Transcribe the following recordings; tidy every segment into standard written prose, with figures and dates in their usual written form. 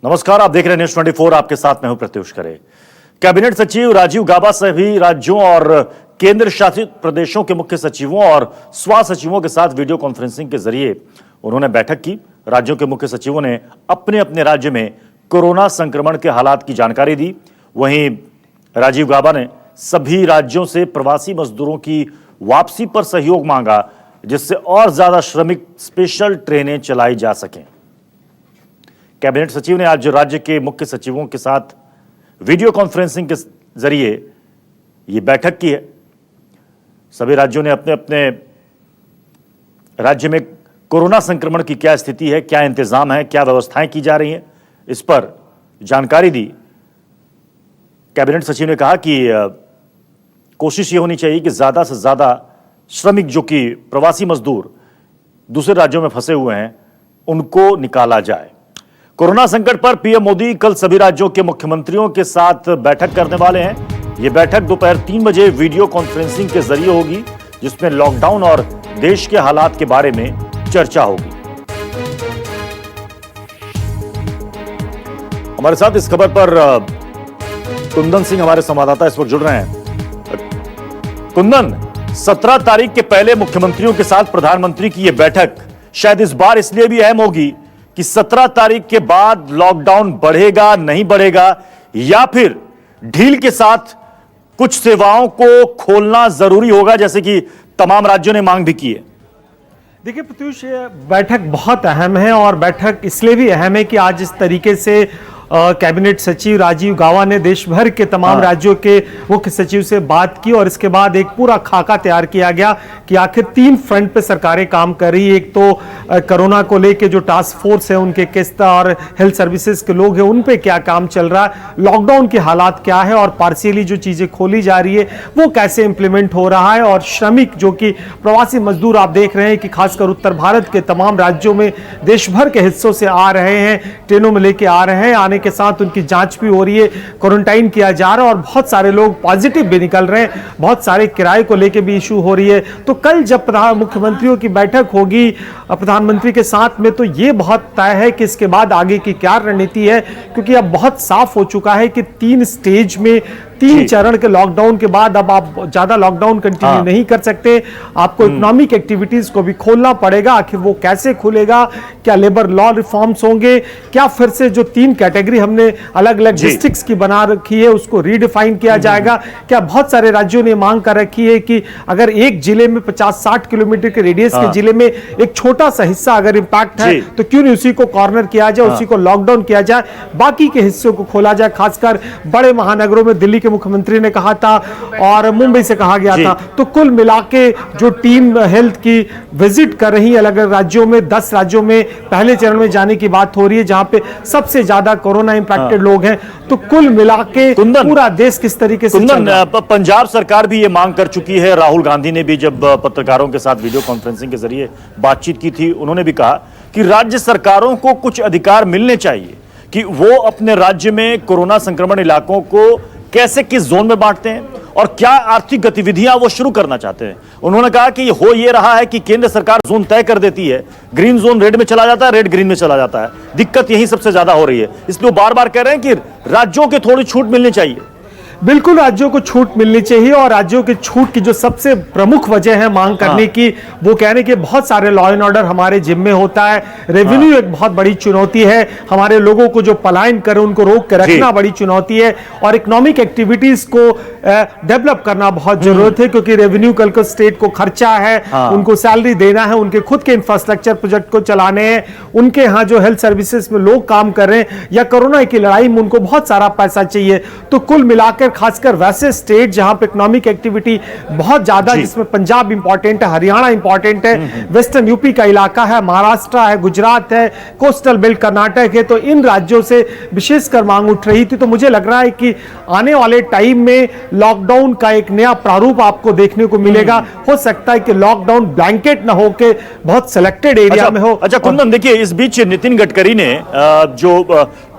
नमस्कार, आप देख रहे हैं न्यूज 24। आपके साथ मैं हूं प्रत्युष खरे। कैबिनेट सचिव राजीव गाबा सभी राज्यों और केंद्र शासित प्रदेशों के मुख्य सचिवों और स्वास्थ्य सचिवों के साथ वीडियो कॉन्फ्रेंसिंग के जरिए उन्होंने बैठक की। राज्यों के मुख्य सचिवों ने अपने अपने राज्य में कोरोना संक्रमण के हालात की जानकारी दी। वहीं राजीव गाबा ने सभी राज्यों से प्रवासी मजदूरों की वापसी पर सहयोग मांगा, जिससे और ज्यादा श्रमिक स्पेशल ट्रेनें चलाई जा सकें। कैबिनेट सचिव ने आज राज्य के मुख्य सचिवों के साथ वीडियो कॉन्फ्रेंसिंग के जरिए यह बैठक की है। सभी राज्यों ने अपने अपने राज्य में कोरोना संक्रमण की क्या स्थिति है, क्या इंतजाम है, क्या व्यवस्थाएं की जा रही हैं, इस पर जानकारी दी। कैबिनेट सचिव ने कहा कि कोशिश ये होनी चाहिए कि ज्यादा से ज्यादा श्रमिक जो कि प्रवासी मजदूर दूसरे राज्यों में फंसे हुए हैं उनको निकाला जाए। कोरोना संकट पर पीएम मोदी कल सभी राज्यों के मुख्यमंत्रियों के साथ बैठक करने वाले हैं। यह बैठक दोपहर 3 बजे वीडियो कॉन्फ्रेंसिंग के जरिए होगी, जिसमें लॉकडाउन और देश के हालात के बारे में चर्चा होगी। हमारे साथ इस खबर पर कुंदन सिंह हमारे संवाददाता इस वक्त जुड़ रहे हैं। कुंदन, 17 तारीख के पहले मुख्यमंत्रियों के साथ प्रधानमंत्री की यह बैठक शायद इस बार इसलिए भी अहम होगी कि 17 तारीख के बाद लॉकडाउन बढ़ेगा, नहीं बढ़ेगा, या फिर ढील के साथ कुछ सेवाओं को खोलना जरूरी होगा, जैसे कि तमाम राज्यों ने मांग भी की है। देखिए प्रत्युष, बैठक बहुत अहम है और बैठक इसलिए भी अहम है कि आज इस तरीके से कैबिनेट सचिव राजीव गाबा ने देश भर के तमाम राज्यों के मुख्य सचिव से बात की और इसके बाद एक पूरा खाका तैयार किया गया कि आखिर 3 फ्रंट पे सरकारें काम कर रही है। एक तो कोरोना को लेके जो टास्क फोर्स है उनके किस और हेल्थ सर्विसेज के लोग हैं उन पे क्या काम चल रहा है, लॉकडाउन के हालात क्या है और पार्शियली जो चीजें खोली जा रही है वो कैसे इंप्लीमेंट हो रहा है। और श्रमिक जो कि प्रवासी मजदूर आप देख रहे हैं कि खासकर उत्तर भारत के तमाम राज्यों में देश भर के हिस्सों से आ रहे हैं, ट्रेनों में लेके आ रहे हैं, आने के साथ उनकी जांच भी हो रही है, क्वारंटाइन किया जा रहा है और बहुत सारे लोग पॉजिटिव भी निकल रहे हैं, बहुत सारे किराए को लेके भी इशू हो रही है। तो कल जब मुख्यमंत्रियों की बैठक होगी प्रधानमंत्री के साथ में, तो ये बहुत तय है कि इसके बाद आगे की क्या रणनीति है, क्योंकि अब बहुत साफ हो चुका है कि 3 स्टेज में 3 चरण के लॉकडाउन के बाद अब आप ज्यादा लॉकडाउन कंटिन्यू नहीं कर सकते। आपको इकोनॉमिक एक्टिविटीज को भी खोलना पड़ेगा। आखिर वो कैसे खुलेगा, क्या लेबर लॉ रिफॉर्म्स होंगे, क्या फिर से जो 3 कैटेगरी हमने अलग अलग डिस्ट्रिक्ट्स की बना रखी है उसको रीडिफाइन किया जाएगा। क्या बहुत सारे राज्यों ने मांग कर रखी है कि अगर एक जिले में 50-60 किलोमीटर के रेडियस के जिले में एक छोटा सा हिस्सा अगर इंपैक्ट है तो क्यों नहीं उसी को कॉर्नर किया जाए, उसी को लॉकडाउन किया जाए, बाकी के हिस्सों को खोला जाए। खासकर बड़े महानगरों में दिल्ली के मुख्यमंत्री ने कहा था और मुंबई से कहा गया था। तो कुल मिलाके जो टीम हेल्थ की विजिट कर रही है अलग अलग राज्यों में, 10 राज्यों में पहले चरण में जाने की बात हो रही है जहां पे सबसे ज्यादा कोरोना इंपैक्टेड लोग हैं। तो कुल मिलाके पूरा देश किस तरीके से पंजाब सरकार भी ये मांग कर चुकी है। राहुल गांधी ने भी जब पत्रकारों के साथ वीडियो कॉन्फ्रेंसिंग के जरिए बातचीत की थी, उन्होंने भी कहा कि राज्य सरकारों को कुछ अधिकार मिलने चाहिए कि वो अपने राज्य में कोरोना संक्रमण इलाकों को कैसे किस जोन में बांटते हैं और क्या आर्थिक गतिविधियां वो शुरू करना चाहते हैं। उन्होंने कहा कि हो ये रहा है कि केंद्र सरकार जोन तय कर देती है, ग्रीन जोन रेड में चला जाता है, रेड ग्रीन में चला जाता है। दिक्कत यही सबसे ज्यादा हो रही है, इसलिए बार बार कह रहे हैं कि राज्यों के थोड़ी छूट मिलनी चाहिए। बिल्कुल राज्यों को छूट मिलनी चाहिए और राज्यों की छूट की जो सबसे प्रमुख वजह है मांग करने की, वो कहने कि बहुत सारे लॉ एंड ऑर्डर हमारे जिम्मे होता है, रेवेन्यू एक बहुत बड़ी चुनौती है, हमारे लोगों को जो पलायन कर उनको रोक कर रखना बड़ी चुनौती है और इकोनॉमिक एक्टिविटीज को डेवलप करना बहुत जरूरत है, क्योंकि रेवेन्यू कल को स्टेट को खर्चा है, उनको सैलरी देना है, उनके खुद के इंफ्रास्ट्रक्चर प्रोजेक्ट को चलाने हैं, उनके यहाँ जो हेल्थ सर्विसेज में लोग काम कर रहे हैं या कोरोना की लड़ाई में उनको बहुत सारा पैसा चाहिए। तो कुल मिलाकर खासकर वैसे स्टेट जहां पे इकोनॉमिक एक्टिविटी बहुत ज्यादा, जिसमें पंजाब इंपॉर्टेंट है, हरियाणा इंपॉर्टेंट है, वेस्टर्न यूपी का इलाका है, महाराष्ट्र है, गुजरात है, कोस्टल बेल्ट कर्नाटक है, तो इन राज्यों से विशेषकर मांग उठ रही थी। तो मुझे लग रहा है कि आने वाले टाइम में लॉकडाउन का एक नया प्रारूप आपको देखने को मिलेगा। हो सकता है कि लॉकडाउन ब्लैंकेट ना हो के बहुत सिलेक्टेड एरिया में हो। अच्छा कुंदन, देखिए इस बीच नितिन गडकरी ने जो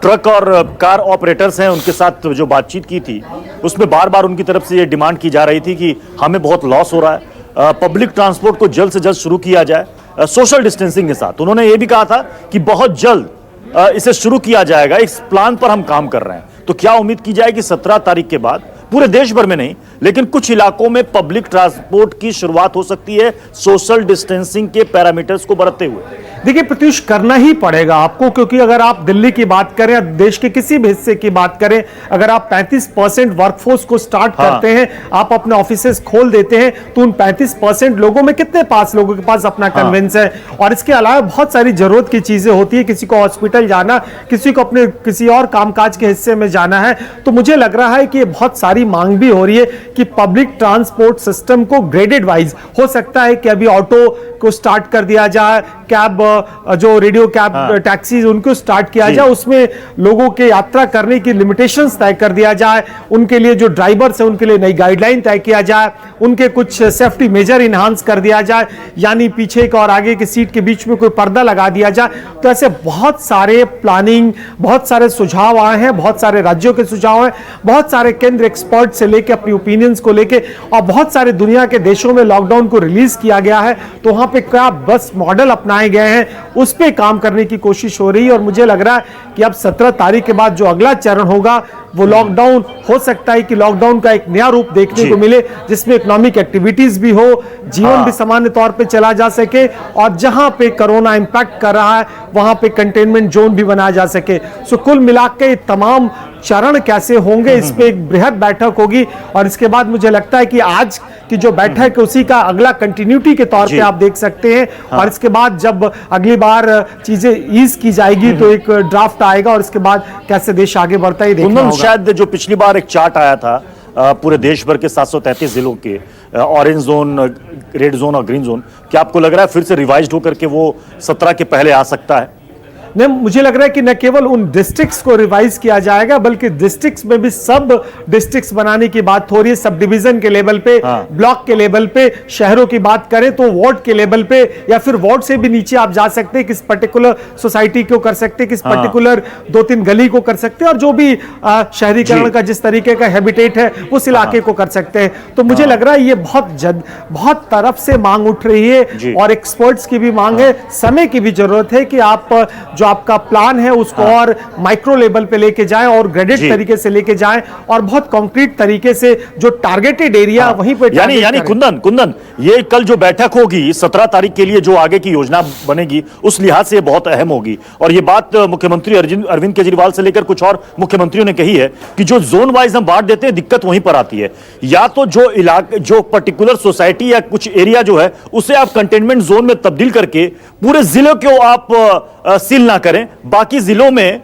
ट्रक और कार ऑपरेटर्स हैं उनके साथ जो बातचीत की थी उसमें बार बार उनकी तरफ से ये डिमांड की जा रही थी कि हमें बहुत लॉस हो रहा है, पब्लिक ट्रांसपोर्ट को जल्द से जल्द शुरू किया जाए सोशल डिस्टेंसिंग के साथ। उन्होंने ये भी कहा था कि बहुत जल्द इसे शुरू किया जाएगा, इस प्लान पर हम काम कर रहे हैं। तो क्या उम्मीद की जाए कि 17 तारीख के बाद पूरे देश भर में नहीं लेकिन कुछ इलाकों में पब्लिक ट्रांसपोर्ट की शुरुआत हो सकती है सोशल डिस्टेंसिंग के पैरामीटर्स को बरतते हुए? देखिए प्रत्युष, करना ही पड़ेगा आपको, क्योंकि अगर आप दिल्ली की बात करें या देश के किसी भी हिस्से की बात करें, अगर आप 35% वर्कफोर्स को स्टार्ट करते हैं, आप अपने ऑफिसेस खोल देते हैं, तो उन 35% लोगों में कितने लोगों के पास अपना कन्वेंस है? और इसके अलावा बहुत सारी जरूरत की चीजें होती है, किसी को हॉस्पिटल जाना, किसी को अपने किसी और कामकाज के हिस्से में जाना है। तो मुझे लग रहा है कि बहुत सारी मांग भी हो रही है कि पब्लिक ट्रांसपोर्ट सिस्टम को ग्रेडेड वाइज, हो सकता है कि अभी ऑटो को स्टार्ट कर दिया जाए, कैब जो रेडियो कैब टैक्सीज उनको स्टार्ट किया जाए, उसमें लोगों के यात्रा करने की लिमिटेशंस तय कर दिया जाए, उनके लिए जो ड्राइवर्स हैं उनके लिए नई गाइडलाइन तय किया जाए, उनके कुछ सेफ्टी मेजर इनहांस कर दिया जाए, यानी पीछे का और आगे की सीट के बीच में कोई पर्दा लगा दिया जाए। तो ऐसे बहुत सारे प्लानिंग, बहुत सारे सुझाव आए हैं, बहुत सारे राज्यों के सुझाव हैं, बहुत सारे केंद्र एक्सपर्ट से लेके अपनी ओपिनियंस को लेके, और बहुत सारे दुनिया के देशों में लॉकडाउन को रिलीज किया गया है, तो वहां पे क्या बस मॉडल अपनाए गए हैं, उस पे काम करने की कोशिश हो रही है। और मुझे लग रहा है कि अब 17 तारीख के बाद जो अगला चरण होगा वो लॉकडाउन, हो सकता है कि लॉकडाउन का एक नया रूप देखने को मिले, जिसमें इकोनॉमिक एक्टिविटीज भी हो, जीवन भी सामान्य तौर पे चला जा सके, और जहां पे कोरोना इंपैक्ट कर रहा है वहां पे कंटेनमेंट जोन भी बनाया जा सके। सो कुल मिलाकर तमाम चरण कैसे होंगे, इस पे एक बृहद बैठक होगी, और इसके बाद मुझे लगता है कि आज की जो बैठक है उसी का अगला कंटिन्यूटी के तौर पे आप देख सकते हैं। और इसके बाद जब अगली बार चीजें ईज की जाएगी तो एक ड्राफ्ट आएगा, और इसके बाद कैसे देश आगे बढ़ता है देखना होगा। शायद जो पिछली बार एक चार्ट आया था पूरे देश भर के 733 जिलों के, ऑरेंज जोन, रेड जोन और ग्रीन जोन, क्या आपको लग रहा है फिर से रिवाइज्ड होकर के वो 17 के पहले आ सकता है? नहीं, मुझे लग रहा है कि न केवल उन डिस्ट्रिक्ट्स को रिवाइज किया जाएगा, बल्कि डिस्ट्रिक्ट्स में भी सब डिस्ट्रिक्ट्स बनाने की बात हो रही है, सब डिवीजन के लेवल पे, ब्लॉक के लेवल पे, शहरों की बात करें तो वार्ड के लेवल पे, या फिर वार्ड से भी नीचे आप जा सकते हैं, किस पर्टिकुलर सोसाइटी को कर सकते हैं, किस पर्टिकुलर 2-3 गली को कर सकते हैं, और जो भी शहरीकरण का जिस तरीके का हैबिटेट है उस इलाके को कर सकते हैं। तो मुझे लग रहा है ये बहुत तरफ से मांग उठ रही है, और एक्सपर्ट्स की भी मांग है, समय की भी जरूरत है कि आप जो आपका प्लान है उसको और माइक्रो लेवल पे लेके जाएं और ग्रेडेड तरीके से लेके जाएं, और बहुत कंक्रीट तरीके से जो टारगेटेड एरिया वहीं पे यानी कुंदन ये कल जो बैठक होगी 17 तारीख के लिए, जो आगे की योजना बनेगी उस लिहाज से बहुत अहम होगी। और ये बात मुख्यमंत्री अरविंद केजरीवाल से लेकर कुछ और मुख्यमंत्रियों ने कही है कि जो जोन वाइज हम बांट देते हैं दिक्कत वहीं पर आती है, या तो जो इलाके, जो पर्टिकुलर सोसाइटी या कुछ एरिया जो है उसे आप कंटेनमेंट जोन में तब्दील करके पूरे जिले को आप सील ना करें, बाकी जिलों में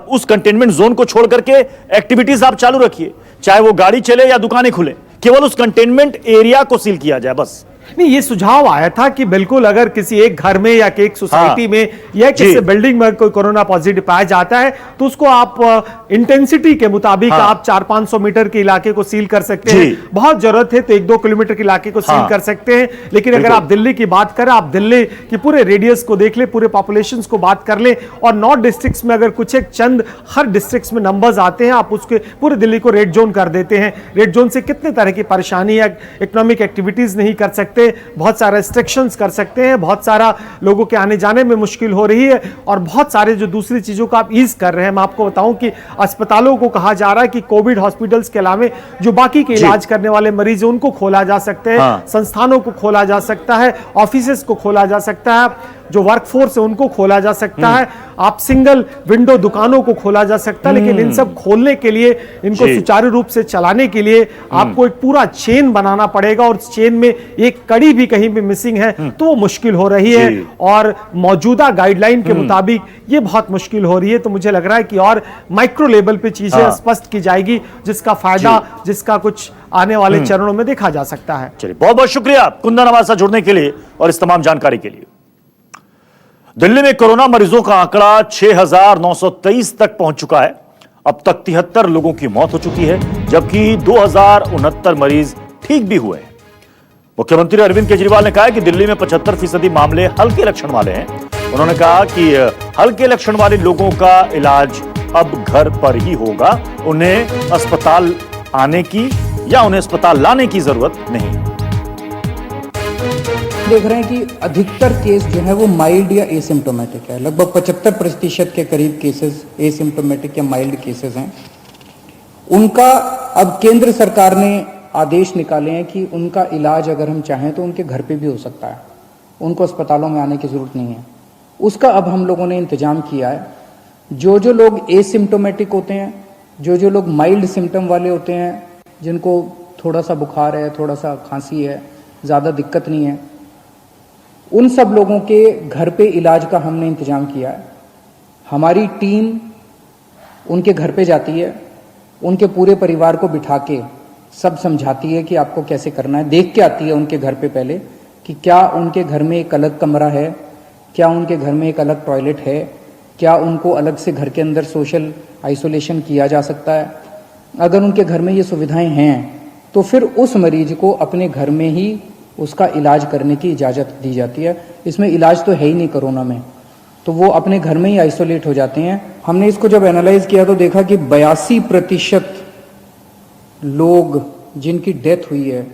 उस कंटेनमेंट जोन को छोड़ करके एक्टिविटीज आप चालू रखिए, चाहे वो गाड़ी चले या दुकानें खुले, केवल उस कंटेनमेंट एरिया को सील किया जाए बस। नहीं, ये सुझाव आया था कि बिल्कुल अगर किसी एक घर में या एक सोसाइटी में या किसी बिल्डिंग में कोई कोरोना पॉजिटिव पाया जाता है तो उसको आप इंटेंसिटी के मुताबिक आप 400-500 मीटर के इलाके को सील कर सकते हैं, बहुत जरूरत है तो 1-2 किलोमीटर के इलाके को सील कर सकते हैं। लेकिन अगर आप दिल्ली की बात करें, आप दिल्ली की पूरे रेडियस को देख ले, पूरे पॉपुलेशन को बात कर ले, और 9 डिस्ट्रिक्ट्स में अगर कुछ एक चंद हर डिस्ट्रिक्ट्स में नंबर्स आते हैं, आप उसके पूरे दिल्ली को रेड जोन कर देते हैं। रेड जोन से कितने तरह की परेशानी या इकोनॉमिक एक्टिविटीज नहीं कर सकते, बहुत सारे रेस्ट्रिक्शंस कर सकते हैं, बहुत सारा लोगों के आने जाने में मुश्किल हो रही है, और बहुत सारे जो दूसरी चीजों का आप ईज कर रहे हैं। मैं आपको बताऊं कि अस्पतालों को कहा जा रहा है कि कोविड हॉस्पिटल्स के अलावा जो बाकी के इलाज करने वाले मरीज हैं उनको खोला जा सकते हैं, संस्थानों को खोला जा सकता है, ऑफिसेस को खोला जा सकता है, जो वर्कफोर्स है उनको खोला जा सकता है, आप सिंगल विंडो दुकानों को खोला जा सकता है। लेकिन इन सब खोलने के लिए, इनको सुचारू रूप से चलाने के लिए आपको एक पूरा चेन बनाना पड़ेगा, और चेन में एक कड़ी भी कहीं भी मिसिंग है तो वो मुश्किल हो रही है, और मौजूदा गाइडलाइन के मुताबिक ये बहुत मुश्किल हो रही है। तो मुझे लग रहा है कि और माइक्रो लेवल पे चीजें स्पष्ट की जाएगी, जिसका फायदा, जिसका कुछ आने वाले चरणों में देखा जा सकता है। चलिए, बहुत बहुत शुक्रिया कुंदन हमारे साथ जुड़ने के लिए और इस तमाम जानकारी के लिए। दिल्ली में कोरोना मरीजों का आंकड़ा 6,923 तक पहुंच चुका है। अब तक 73 लोगों की मौत हो चुकी है, जबकि 2,069 मरीज ठीक भी हुए हैं। मुख्यमंत्री अरविंद केजरीवाल ने कहा है कि दिल्ली में 75% मामले हल्के लक्षण वाले हैं। उन्होंने कहा कि हल्के लक्षण वाले लोगों का इलाज अब घर पर ही होगा, उन्हें अस्पताल आने की या उन्हें अस्पताल लाने की जरूरत नहीं। देख रहे हैं कि अधिकतर केस जो है वो माइल्ड या एसिम्टोमेटिक है। लगभग 75% के करीब केसेस एसिम्टोमेटिक या माइल्ड केसेस हैं। उनका अब केंद्र सरकार ने आदेश निकाले हैं कि उनका इलाज अगर हम चाहें तो उनके घर पे भी हो सकता है, उनको अस्पतालों में आने की ज़रूरत नहीं है। उसका अब हम लोगों ने इंतजाम किया है। जो जो लोग एसिम्टोमेटिक होते हैं, जो जो लोग माइल्ड सिम्टम वाले होते हैं, जिनको थोड़ा सा बुखार है, थोड़ा सा खांसी है, ज़्यादा दिक्कत नहीं है, उन सब लोगों के घर पे इलाज का हमने इंतजाम किया है। हमारी टीम उनके घर पे जाती है, उनके पूरे परिवार को बिठा के सब समझाती है कि आपको कैसे करना है। देख के आती है उनके घर पे पहले कि क्या उनके घर में एक अलग कमरा है, क्या उनके घर में एक अलग टॉयलेट है, क्या उनको अलग से घर के अंदर सोशल आइसोलेशन किया जा सकता है। अगर उनके घर में ये सुविधाएं हैं तो फिर उस मरीज को अपने घर में ही उसका इलाज करने की इजाज़त दी जाती है। इसमें इलाज तो है ही नहीं कोरोना में, तो वो अपने घर में ही आइसोलेट हो जाते हैं। हमने इसको जब एनालाइज किया तो देखा कि 82% लोग जिनकी डेथ हुई है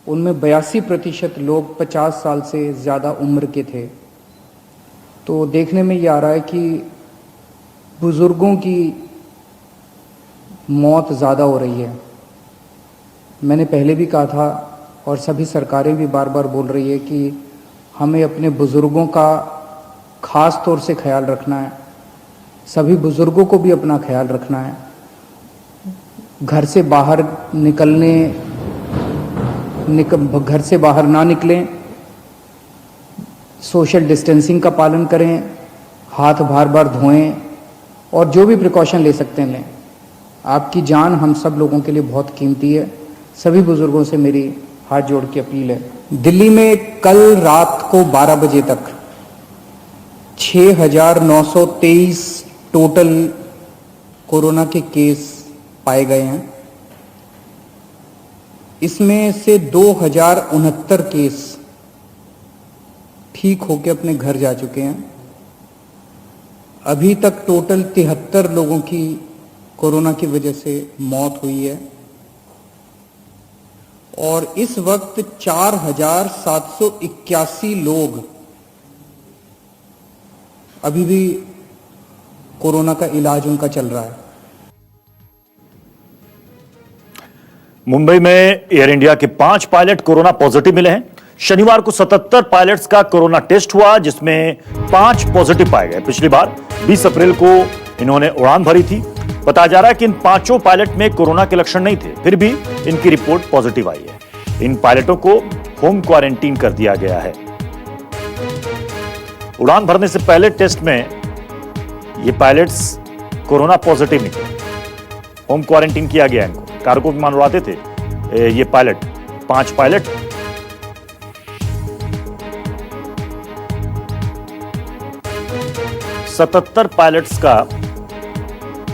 उनमें 82% लोग 50 साल से ज़्यादा उम्र के थे। तो देखने में ये आ रहा है कि बुज़ुर्गों की मौत ज़्यादा हो रही है। मैंने पहले भी कहा था और सभी सरकारें भी बार बार बोल रही है कि हमें अपने बुज़ुर्गों का ख़ास तौर से ख्याल रखना है, सभी बुज़ुर्गों को भी अपना ख्याल रखना है। घर से बाहर घर से बाहर ना निकलें, सोशल डिस्टेंसिंग का पालन करें, हाथ बार बार धोएं और जो भी प्रिकॉशन ले सकते हैं लें। आपकी जान हम सब लोगों के लिए बहुत कीमती है। सभी बुजुर्गों से मेरी हाथ जोड़ के अपील है। दिल्ली में कल रात को 12 बजे तक 6,923 टोटल कोरोना के केस पाए गए हैं। इसमें से 2,069 केस ठीक होकर अपने घर जा चुके हैं। अभी तक टोटल 73 लोगों की कोरोना की वजह से मौत हुई है और इस वक्त 4,781 लोग अभी भी कोरोना का इलाज उनका चल रहा है। मुंबई में एयर इंडिया के 5 पायलट कोरोना पॉजिटिव मिले हैं। शनिवार को 77 पायलट्स का कोरोना टेस्ट हुआ, जिसमें 5 पॉजिटिव पाए गए। पिछली बार 20 अप्रैल को इन्होंने उड़ान भरी थी। बताया जा रहा है कि इन 5 पायलट में कोरोना के लक्षण नहीं थे, फिर भी इनकी रिपोर्ट पॉजिटिव आई है। इन पायलटों को होम क्वारंटीन कर दिया गया है। उड़ान भरने से पहले टेस्ट में ये पायलट्स कोरोना पॉजिटिव निकले। होम क्वारंटीन किया गया इनको। कार्गो विमान उड़ाते थे ये पायलट, 5 पायलट। सतहत्तर पायलट्स का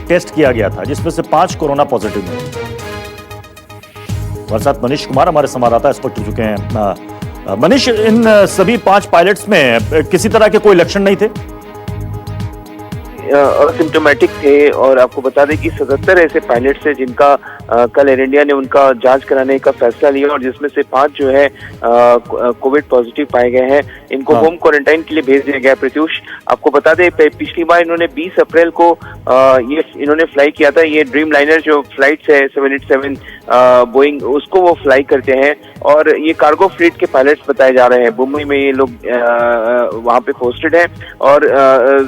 टेस्ट किया गया था, जिसमें से 5 कोरोना पॉजिटिव मिले। हमारे साथ मनीष कुमार हमारे संवाददाता इस वक्त जुड़ चुके हैं। मनीष, इन सभी 5 पायलट्स में किसी तरह के कोई लक्षण नहीं थे? असिम्टोमेटिक थे और आपको बता दें कि 77 ऐसे पायलट्स हैं जिनका कल एयर इंडिया ने उनका जांच कराने का फैसला लिया और जिसमें से 5 जो है कोविड पॉजिटिव पाए गए हैं। इनको होम क्वारंटाइन के लिए भेज दिया गया। प्रत्युष, आपको बता दें पिछली बार इन्होंने 20 अप्रैल को ये इन्होंने फ्लाई किया था। ये ड्रीम लाइनर जो फ्लाइट्स है 787 बोइंग, उसको वो फ्लाई करते हैं और ये कार्गो फ्लीट के पायलट्स बताए जा रहे हैं। मुंबई में ये लोग वहाँ पे पोस्टेड हैं और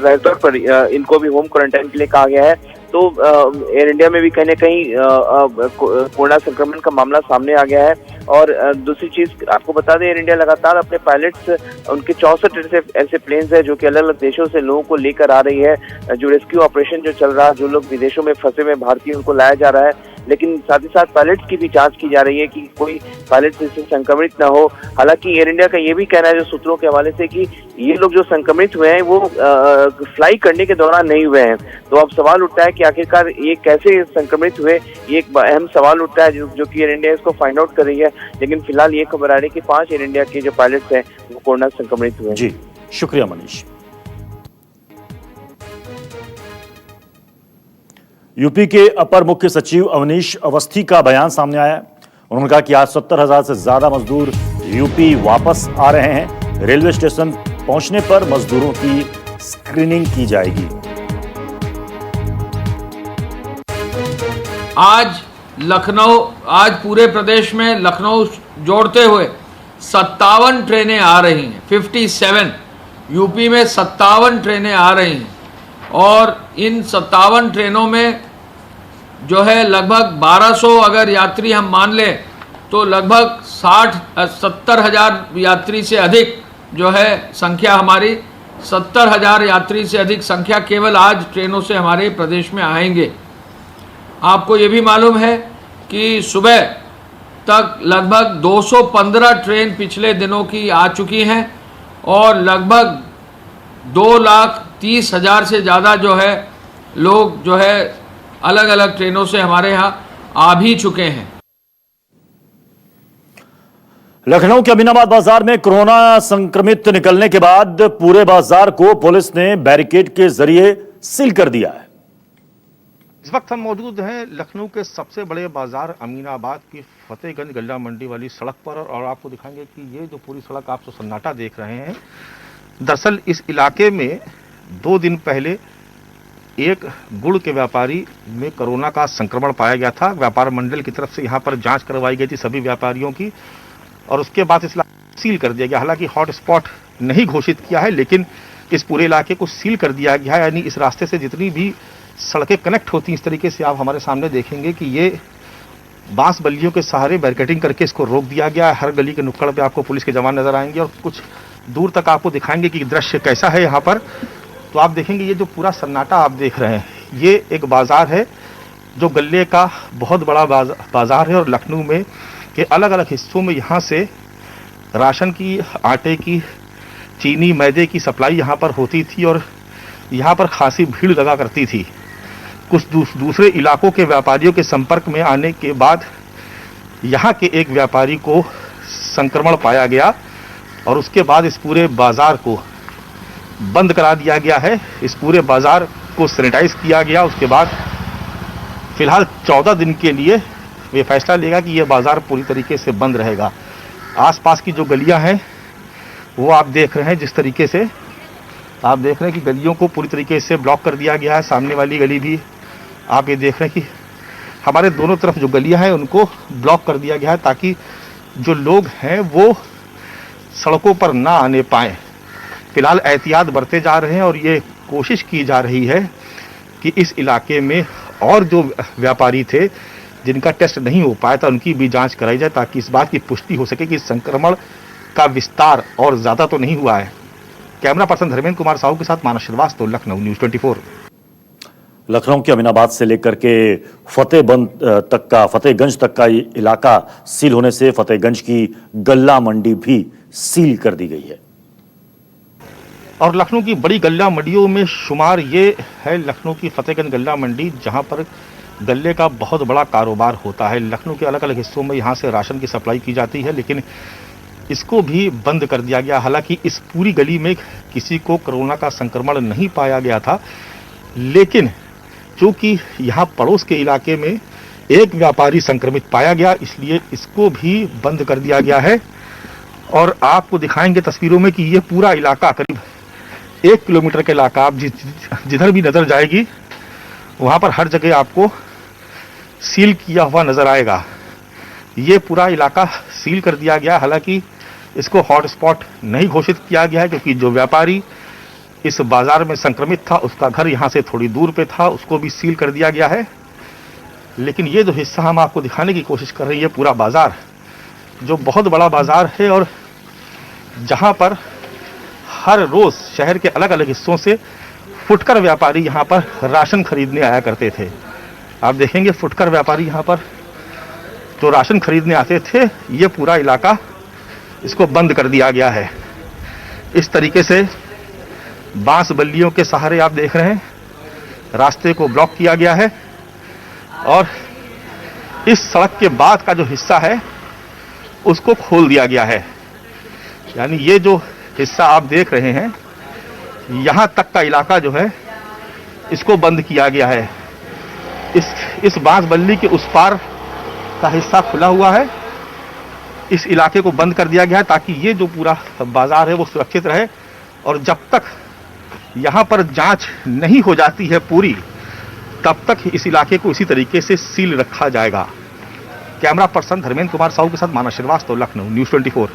जाहिर तौर पर इनको भी होम क्वारंटाइन के लिए कहा गया है। तो एयर इंडिया में भी कहीं ना कहीं कोरोना संक्रमण का मामला सामने आ गया है। और दूसरी चीज आपको बता दें, एयर इंडिया लगातार अपने पायलट्स, उनके 64 ऐसे प्लेन्स हैं जो कि अलग अलग देशों से लोगों को लेकर आ रही है। जो रेस्क्यू ऑपरेशन जो चल रहा है, जो लोग विदेशों में फंसे हुए भारतीय उनको लाया जा रहा है, लेकिन साथ ही साथ पायलट्स की भी जांच की जा रही है कि कोई पायलट इससे संक्रमित ना हो। हालांकि एयर इंडिया का ये भी कहना है जो सूत्रों के हवाले से कि ये लोग जो संक्रमित हुए हैं वो फ्लाई करने के दौरान नहीं हुए हैं। तो अब सवाल उठता है कि आखिरकार ये कैसे संक्रमित हुए, ये एक अहम सवाल उठता है जो कि एयर इंडिया इसको फाइंड आउट कर रही है। लेकिन फिलहाल ये खबर आ रही है कि 5 एयर इंडिया के जो पायलट्स हैं वो कोरोना संक्रमित हुए। जी, शुक्रिया मनीष। यूपी के अपर मुख्य सचिव अवनीश अवस्थी का बयान सामने आया है। उन्होंने कहा कि आज 70,000 से ज्यादा मजदूर यूपी वापस आ रहे हैं। रेलवे स्टेशन पहुंचने पर मजदूरों की स्क्रीनिंग की जाएगी। आज पूरे प्रदेश में लखनऊ जोड़ते हुए 57 ट्रेनें आ रही हैं। 57 यूपी में 57 ट्रेनें आ रही हैं और इन 57 ट्रेनों में जो है लगभग 1200 अगर यात्री हम मान लें तो लगभग 70,000 यात्री से अधिक जो है संख्या हमारी 70,000 यात्री से अधिक संख्या केवल आज ट्रेनों से हमारे प्रदेश में आएंगे। आपको ये भी मालूम है कि सुबह तक लगभग 215 ट्रेन पिछले दिनों की आ चुकी हैं और लगभग 2,30,000 से ज़्यादा जो है लोग जो है अलग अलग ट्रेनों से हमारे यहाँ आ भी चुके हैं। लखनऊ के अमीनाबाद बाजार में कोरोना संक्रमित निकलने के बाद पूरे बाजार को पुलिस ने बैरिकेड के जरिए सील कर दिया है। इस वक्त हम मौजूद हैं लखनऊ के सबसे बड़े बाजार अमीनाबाद की फतेहगंज गल्ला मंडी वाली सड़क पर और आपको दिखाएंगे कि ये जो पूरी सड़क आप जो सन्नाटा देख रहे हैं, दरअसल इस इलाके में 2 दिन पहले एक गुड़ के व्यापारी में कोरोना का संक्रमण पाया गया था। व्यापार मंडल की तरफ से यहाँ पर जांच करवाई गई थी सभी व्यापारियों की और उसके बाद इस इलाके सील कर दिया गया। हालांकि हॉटस्पॉट नहीं घोषित किया है लेकिन इस पूरे इलाके को सील कर दिया गया है। यानी इस रास्ते से जितनी भी सड़कें कनेक्ट होती हैं इस तरीके से आप हमारे सामने देखेंगे कि ये बांस बल्लियों के सहारे बैरिकेडिंग करके इसको रोक दिया गया है। हर गली के नुक्कड़ पे आपको पुलिस के जवान नजर आएंगे और कुछ दूर तक आपको दिखाएंगे कि दृश्य कैसा है यहाँ पर। तो आप देखेंगे ये जो पूरा सन्नाटा आप देख रहे हैं ये एक बाजार है जो गल्ले का बहुत बड़ा बाजार है और लखनऊ में के अलग अलग हिस्सों में यहाँ से राशन की, आटे की, चीनी, मैदे की सप्लाई यहाँ पर होती थी और यहाँ पर खासी भीड़ लगा करती थी। कुछ दूसरे इलाकों के व्यापारियों के संपर्क में आने के बाद यहाँ के एक व्यापारी को संक्रमण पाया गया और उसके बाद इस पूरे बाजार को बंद करा दिया गया है। इस पूरे बाजार को सैनिटाइज किया गया। उसके बाद फिलहाल 14 दिन के लिए ये फैसला लेगा कि यह बाजार पूरी तरीके से बंद रहेगा। आसपास की जो गलियां हैं वो आप देख रहे हैं, जिस तरीके से आप देख रहे हैं कि गलियों को पूरी तरीके से ब्लॉक कर दिया गया है। सामने वाली गली भी आप ये देख रहे हैं कि हमारे दोनों तरफ जो गलियां हैं उनको ब्लॉक कर दिया गया है ताकि जो लोग हैं वो सड़कों पर ना आने पाएँ। फिलहाल एहतियात बरते जा रहे हैं और ये कोशिश की जा रही है कि इस इलाके में और जो व्यापारी थे जिनका टेस्ट नहीं हो पाया था उनकी भी जांच कराई जाए ताकि इस बात की पुष्टि हो सके कि संक्रमण का विस्तार और ज़्यादा तो नहीं हुआ है। कैमरा पर्सन धर्मेंद्र कुमार साहू के साथ मानस श्रीवास्तव, लखनऊ, न्यूज़ 24। लखनऊ के अमीनाबाद से लेकर के फतेहगंज तक का इलाका सील होने से फतेहगंज की गल्ला मंडी भी सील कर दी गई है। और लखनऊ की बड़ी गल्ला मंडियों में शुमार ये है लखनऊ की फतेहगंज गल्ला मंडी, जहां पर गल्ले का बहुत बड़ा कारोबार होता है। लखनऊ के अलग अलग हिस्सों में यहां से राशन की सप्लाई की जाती है लेकिन इसको भी बंद कर दिया गया। हालांकि इस पूरी गली में किसी को कोरोना का संक्रमण नहीं पाया गया था लेकिन चूंकि यहाँ पड़ोस के इलाके में एक व्यापारी संक्रमित पाया गया इसलिए इसको भी बंद कर दिया गया है। और आपको दिखाएंगे तस्वीरों में कि ये पूरा इलाका करीब 1 किलोमीटर का इलाका, आप जिधर भी नजर जाएगी वहां पर हर जगह आपको सील किया हुआ नजर आएगा। ये पूरा इलाका सील कर दिया गया। हालांकि इसको हॉटस्पॉट नहीं घोषित किया गया है क्योंकि जो व्यापारी इस बाजार में संक्रमित था उसका घर यहाँ से थोड़ी दूर पे था, उसको भी सील कर दिया गया है। लेकिन ये जो हिस्सा हम आपको दिखाने की कोशिश कर रहे हैं, ये पूरा बाजार जो बहुत बड़ा बाजार है और जहाँ पर हर रोज शहर के अलग अलग हिस्सों से फुटकर व्यापारी यहाँ पर राशन खरीदने आया करते थे। आप देखेंगे फुटकर व्यापारी यहाँ पर जो राशन खरीदने आते थे, ये पूरा इलाका इसको बंद कर दिया गया है। इस तरीके से बांस बल्लियों के सहारे आप देख रहे हैं रास्ते को ब्लॉक किया गया है और इस सड़क के बाद का जो हिस्सा है उसको खोल दिया गया है। यानी ये जो हिस्सा आप देख रहे हैं यहाँ तक का इलाका जो है इसको बंद किया गया है। इस बांस बल्ली के उस पार का हिस्सा खुला हुआ है। इस इलाके को बंद कर दिया गया है ताकि ये जो पूरा बाजार है वो सुरक्षित रहे, और जब तक यहाँ पर जांच नहीं हो जाती है पूरी, तब तक इस इलाके को इसी तरीके से सील रखा जाएगा। कैमरा पर्सन धर्मेंद्र कुमार साहू के साथ मानव श्रीवास्तव, लखनऊ, न्यूज़ 24।